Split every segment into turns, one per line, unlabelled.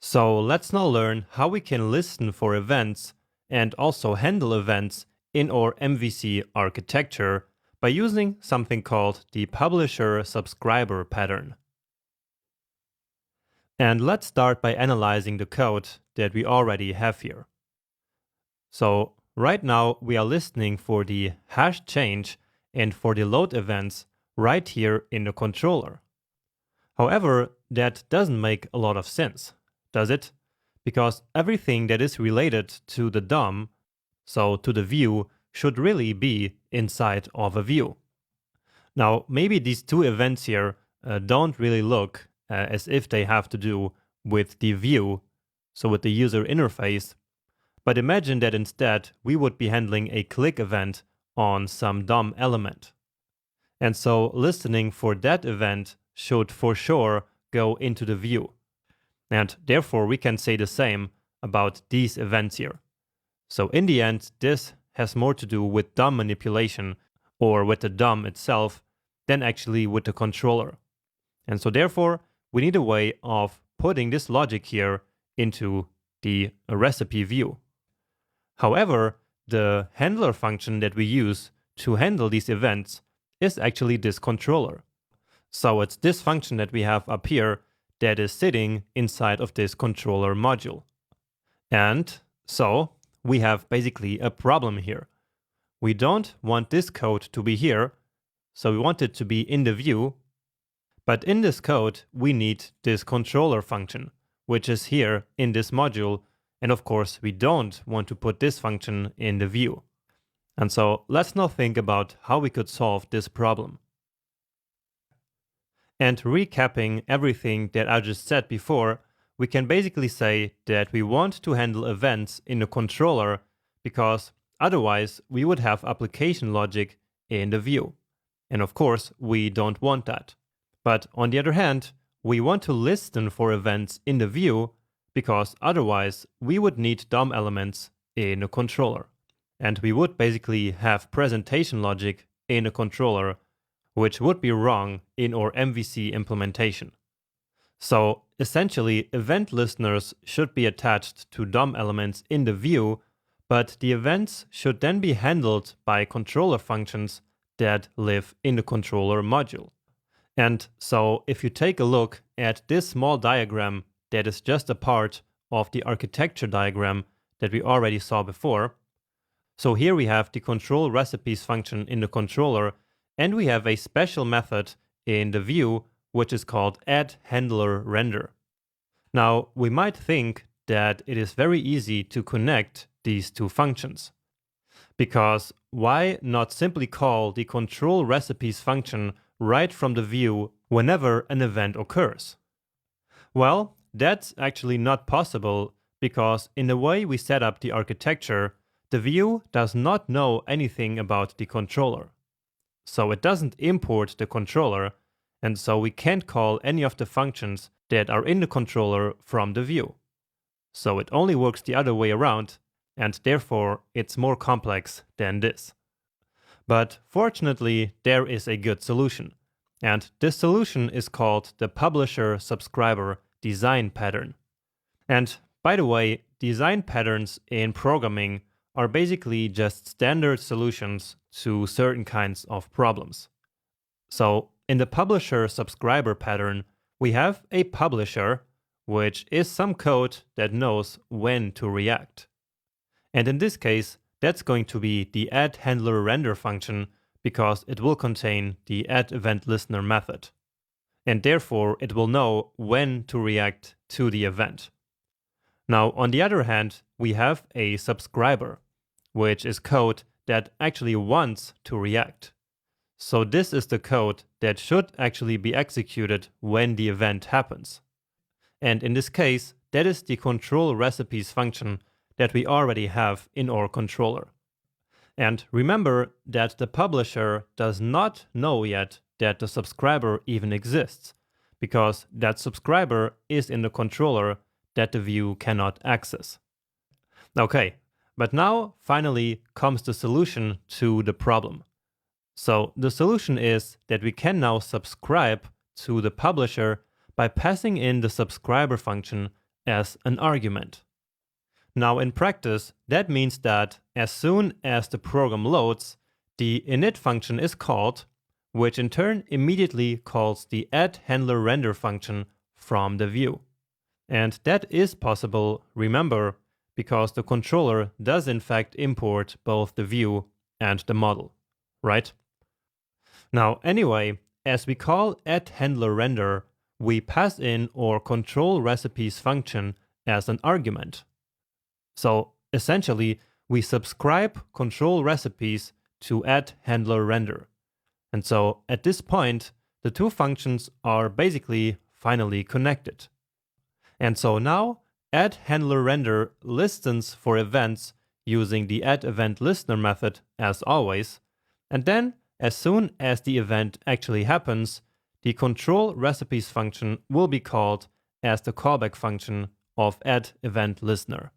So let's now learn how we can listen for events and also handle events in our MVC architecture by using something called the publisher-subscriber pattern. And let's start by analyzing the code that we already have here. So right now we are listening for the hash change and for the load events right here in the controller. However, that doesn't make a lot of sense, does it? Because everything that is related to the DOM, so to the view, should really be inside of a view. Now, maybe these two events here don't really look as if they have to do with the view, so with the user interface, but imagine that instead we would be handling a click event on some DOM element. And so listening for that event should for sure go into the view. And therefore we can say the same about these events here. So in the end, this has more to do with DOM manipulation or with the DOM itself than actually with the controller. And so therefore we need a way of putting this logic here into the recipe view. However, the handler function that we use to handle these events is actually this controller. So it's this function that we have up here that is sitting inside of this controller module. And so we have basically a problem here. We don't want this code to be here, so we want it to be in the view. But in this code, we need this controller function, which is here in this module. And of course, we don't want to put this function in the view. And so let's now think about how we could solve this problem. And recapping everything that I just said before, we can basically say that we want to handle events in the controller because otherwise we would have application logic in the view. And of course, we don't want that. But on the other hand, we want to listen for events in the view because otherwise we would need DOM elements in a controller. And we would basically have presentation logic in a controller, which would be wrong in our MVC implementation. So essentially, event listeners should be attached to DOM elements in the view, but the events should then be handled by controller functions that live in the controller module. And so if you take a look at this small diagram that is just a part of the architecture diagram that we already saw before, so here we have the control recipes function in the controller, and we have a special method in the view, which is called Hndlera. Now, we might think that it is very easy to connect these two functions. Because why not simply call the control recipes function right from the view whenever an event occurs? Well, that's actually not possible because in the way we set up the architecture, the view does not know anything about the controller. So it doesn't import the controller, and so we can't call any of the functions that are in the controller from the view. So it only works the other way around, and therefore it's more complex than this. But fortunately, there is a good solution. And this solution is called the publisher-subscriber design pattern. And by the way, design patterns in programming are basically just standard solutions to certain kinds of problems. So in the publisher-subscriber pattern, we have a publisher, which is some code that knows when to react. And in this case, that's going to be the Hndlera function because it will contain the addEventListener method. And therefore, it will know when to react to the event. Now, on the other hand, we have a subscriber, which is code that actually wants to react. So this is the code that should actually be executed when the event happens. And in this case, that is the control recipes function that we already have in our controller. And remember that the publisher does not know yet that the subscriber even exists, because that subscriber is in the controller that the view cannot access. Okay, but now finally comes the solution to the problem. So the solution is that we can now subscribe to the publisher by passing in the subscriber function as an argument. Now in practice, that means that as soon as the program loads, the init function is called, which in turn immediately calls the Hndlera function from the view. And that is possible, remember, because the controller does in fact import both the view and the model, right? Now anyway, as we call Hndlera, we pass in our control recipes function as an argument. So essentially, we subscribe control recipes to Hndlera. And so at this point, the two functions are basically finally connected. And so now Hndlera listens for events using the addEventListener method as always. And then as soon as the event actually happens, the control recipes function will be called as the callback function of addEventListener.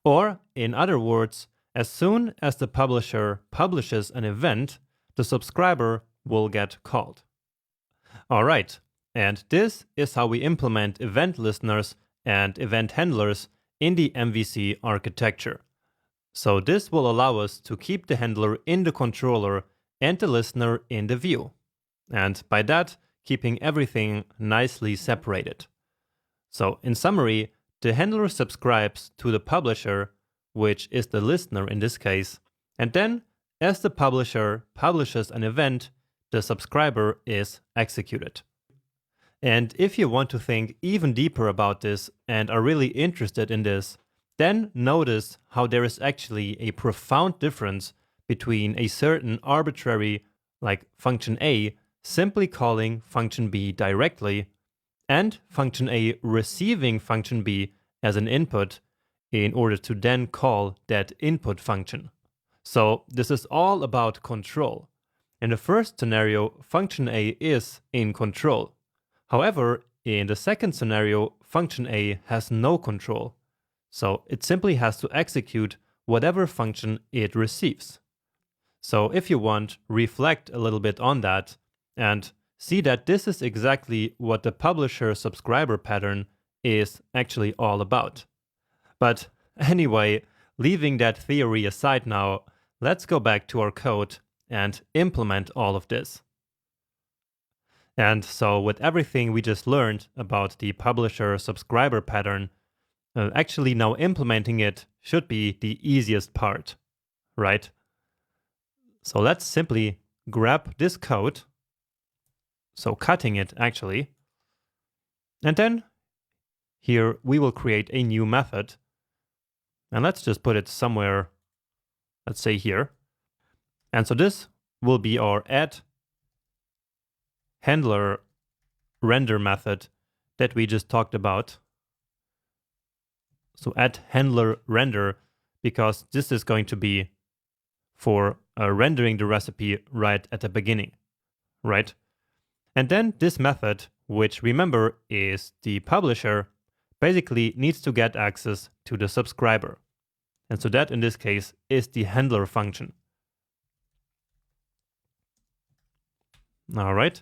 Or, in other words, as soon as the publisher publishes an event, the subscriber will get called. Alright, and this is how we implement event listeners and event handlers in the MVC architecture. So this will allow us to keep the handler in the controller and the listener in the view. And by that, keeping everything nicely separated. So in summary, the handler subscribes to the publisher, which is the listener in this case, and then as the publisher publishes an event, the subscriber is executed. And if you want to think even deeper about this and are really interested in this, then notice how there is actually a profound difference between a certain arbitrary, like function A, simply calling function B directly, and function A receiving function B as an input in order to then call that input function. So this is all about control. In the first scenario, function A is in control. However, in the second scenario, function A has no control. So it simply has to execute whatever function it receives. So if you want, reflect a little bit on that and see that this is exactly what the publisher-subscriber pattern is actually all about. But anyway, leaving that theory aside now, let's go back to our code and implement all of this. And so with everything we just learned about the publisher-subscriber pattern, actually now implementing it should be the easiest part, right? So let's simply grab this code, so cutting it actually, and then here we will create a new method, and let's just put it somewhere, let's say here. And so this will be our addHndlera method that we just talked about. So addHndlera, because this is going to be for rendering the recipe right at the beginning, right? And then this method, which remember is the publisher, basically needs to get access to the subscriber. And so that in this case is the handler function. All right.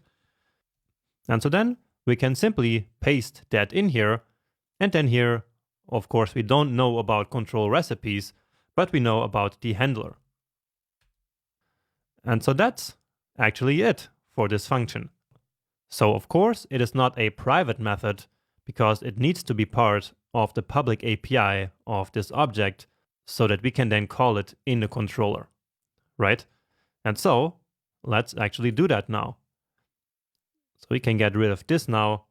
And so then we can simply paste that in here. And then here, of course, we don't know about control recipes, but we know about the handler. And so that's actually it for this function. So of course, it is not a private method because it needs to be part of the public API of this object so that we can then call it in the controller, right? And so let's actually do that now. So we can get rid of this now,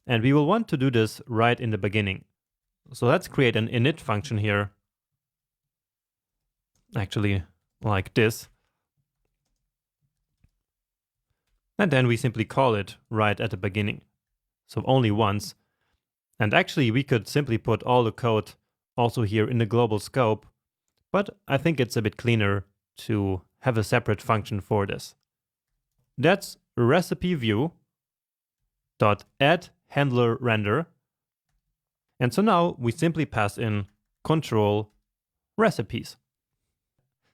and we will want to do this right in the beginning. So let's create an init function here, actually like this. And then we simply call it right at the beginning. So only once. And actually we could simply put all the code also here in the global scope, but I think it's a bit cleaner to have a separate function for this. That's recipe view dot add handler render. And so now we simply pass in control recipes.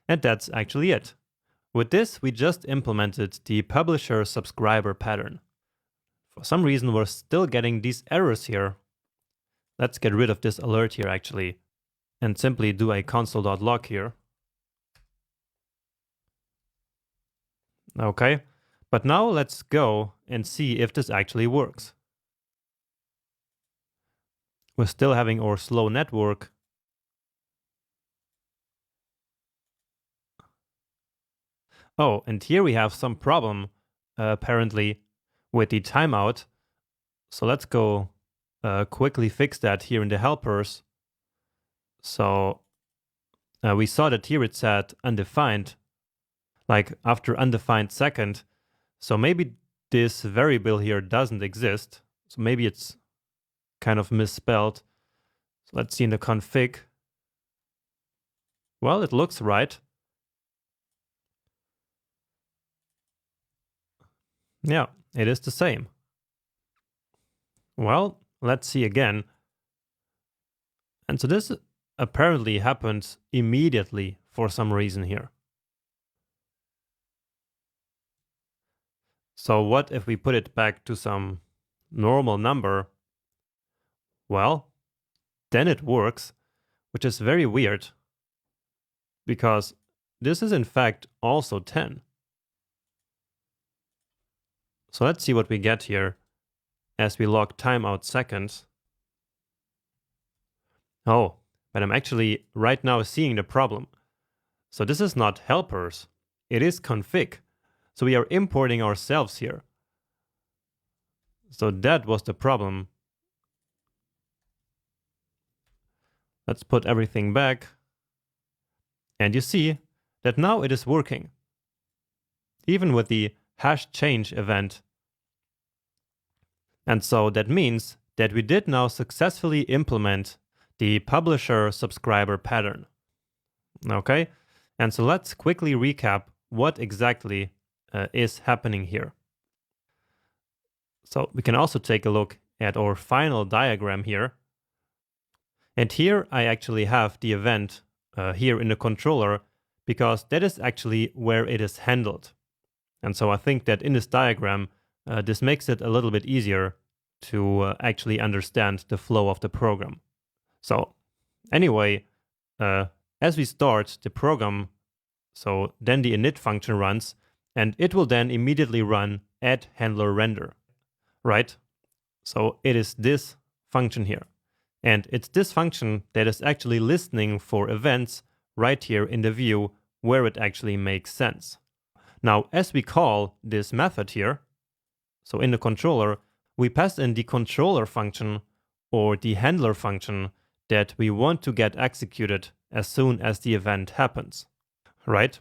And that's actually it. With this, we just implemented the publisher-subscriber pattern. For some reason, we're still getting these errors here. Let's get rid of this alert here actually, and simply do a console.log here. Okay, but now let's go and see if this actually works. We're still having our slow network. Oh, and here we have some problem, apparently, with the timeout. So let's go quickly fix that here in the helpers. So we saw that here it said undefined, like after undefined second. So maybe this variable here doesn't exist. So maybe it's kind of misspelled. So let's see in the config. Well, it looks right. Yeah, it is the same. Well, let's see again. And so this apparently happens immediately for some reason here. So what if we put it back to some normal number? Well, then it works, which is very weird because this is in fact also 10. So let's see what we get here as we log timeout seconds. Oh, but I'm actually right now seeing the problem. So this is not helpers, it is config. So we are importing ourselves here. So that was the problem. Let's put everything back. And you see that now it is working. Even with the hash change event. And so that means that we did now successfully implement the publisher subscriber pattern. Okay? And so let's quickly recap what exactly is happening here. So we can also take a look at our final diagram here. And here I actually have the event here in the controller because that is actually where it is handled. And so I think that in this diagram, this makes it a little bit easier to actually understand the flow of the program. So anyway, as we start the program, so then the init function runs, and it will then immediately run add handler render, right? So it is this function here. And it's this function that is actually listening for events right here in the view where it actually makes sense. Now, as we call this method here, so in the controller, we pass in the controller function or the handler function that we want to get executed as soon as the event happens, right?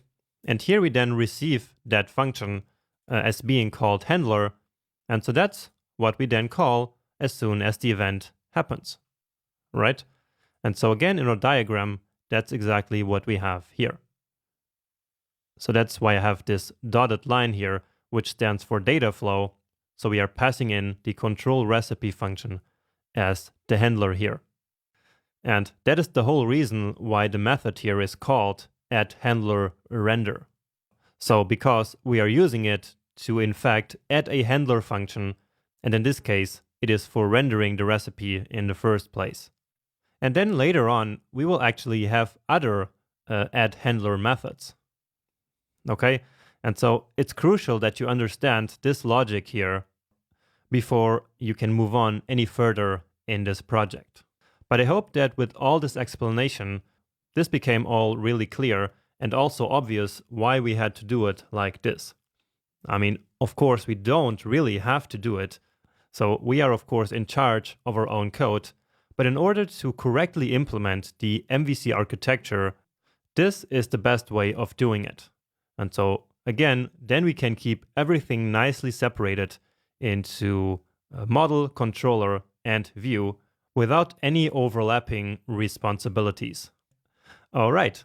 And here we then receive that function as being called handler. And so that's what we then call as soon as the event happens, right? And so again, in our diagram, that's exactly what we have here. So that's why I have this dotted line here, which stands for data flow. So we are passing in the control recipe function as the handler here. And that is the whole reason why the method here is called add handler render. So because we are using it to in fact add a handler function, and in this case, it is for rendering the recipe in the first place. And then later on, we will actually have other add handler methods. Okay, and so it's crucial that you understand this logic here before you can move on any further in this project. But I hope that with all this explanation, this became all really clear and also obvious why we had to do it like this. I mean, of course, we don't really have to do it. So we are, of course, in charge of our own code. But in order to correctly implement the MVC architecture, this is the best way of doing it. And so again, then we can keep everything nicely separated into model, controller, and view without any overlapping responsibilities. All right,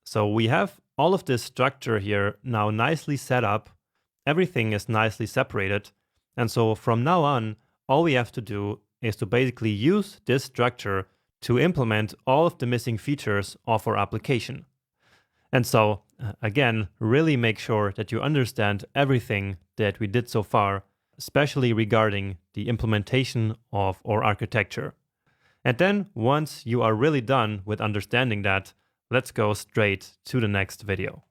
so we have all of this structure here now nicely set up. Everything is nicely separated. And so from now on, all we have to do is to basically use this structure to implement all of the missing features of our application. And so, again, really make sure that you understand everything that we did so far, especially regarding the implementation of our architecture. And then once you are really done with understanding that, let's go straight to the next video.